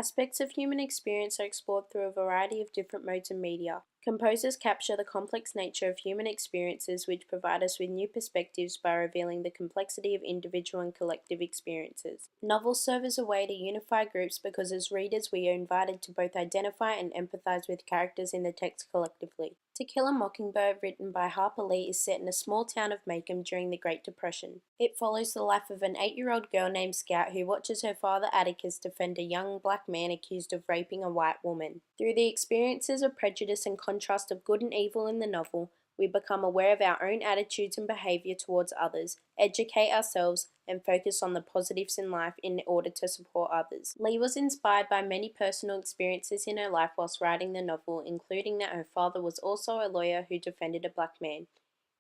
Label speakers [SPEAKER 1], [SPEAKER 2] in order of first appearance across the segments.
[SPEAKER 1] Aspects of human experience are explored through a variety of different modes and media. Composers capture the complex nature of human experiences, which provide us with new perspectives by revealing the complexity of individual and collective experiences. Novels serve as a way to unify groups because as readers we are invited to both identify and empathize with characters in the text collectively. To Kill a Mockingbird, written by Harper Lee, is set in a small town of Macomb during the Great Depression. It follows the life of an 8-year-old girl named Scout who watches her father Atticus defend a young black man accused of raping a white woman. Through the experiences of prejudice and contrast of good and evil in the novel, we become aware of our own attitudes and behaviour towards others, educate ourselves, and focus on the positives in life in order to support others. Lee was inspired by many personal experiences in her life whilst writing the novel, including that her father was also a lawyer who defended a black man.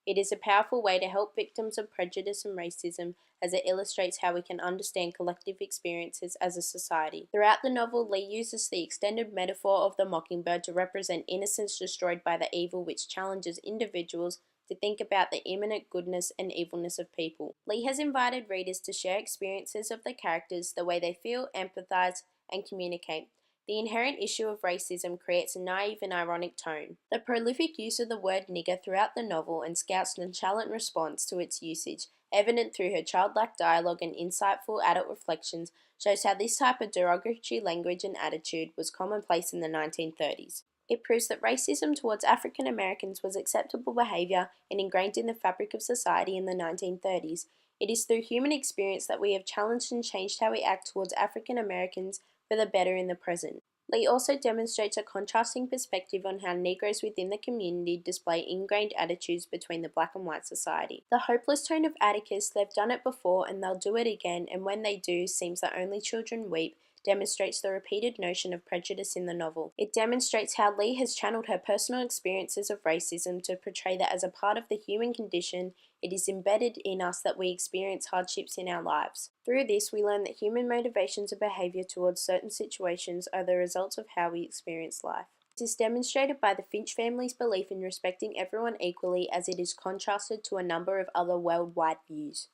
[SPEAKER 1] It is a powerful way to help victims of prejudice and racism, as it illustrates how we can understand collective experiences as a society. Throughout the novel, Lee uses the extended metaphor of the mockingbird to represent innocence destroyed by the evil, which challenges individuals to think about the imminent goodness and evilness of people. Lee has invited readers to share experiences of the characters, the way they feel, empathize, and communicate. The inherent issue of racism creates a naive and ironic tone. The prolific use of the word nigger throughout the novel and Scout's nonchalant response to its usage, evident through her childlike dialogue and insightful adult reflections, shows how this type of derogatory language and attitude was commonplace in the 1930s. It proves that racism towards African Americans was acceptable behaviour and ingrained in the fabric of society in the 1930s. It is through human experience that we have challenged and changed how we act towards African Americans for the better in the present. Lee also demonstrates a contrasting perspective on how Negroes within the community display ingrained attitudes between the black and white society. The hopeless tone of Atticus, "they've done it before and they'll do it again, and when they do, seems that only children weep," demonstrates the repeated notion of prejudice in the novel. It demonstrates how Lee has channeled her personal experiences of racism to portray that as a part of the human condition, it is embedded in us that we experience hardships in our lives. Through this, we learn that human motivations and behaviour towards certain situations are the results of how we experience life. This is demonstrated by the Finch family's belief in respecting everyone equally, as it is contrasted to a number of other worldwide views.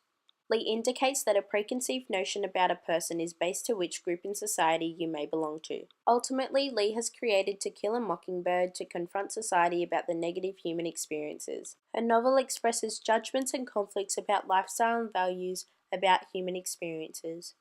[SPEAKER 1] Lee indicates that a preconceived notion about a person is based to which group in society you may belong to. Ultimately, Lee has created To Kill a Mockingbird to confront society about the negative human experiences. Her novel expresses judgments and conflicts about lifestyle and values about human experiences.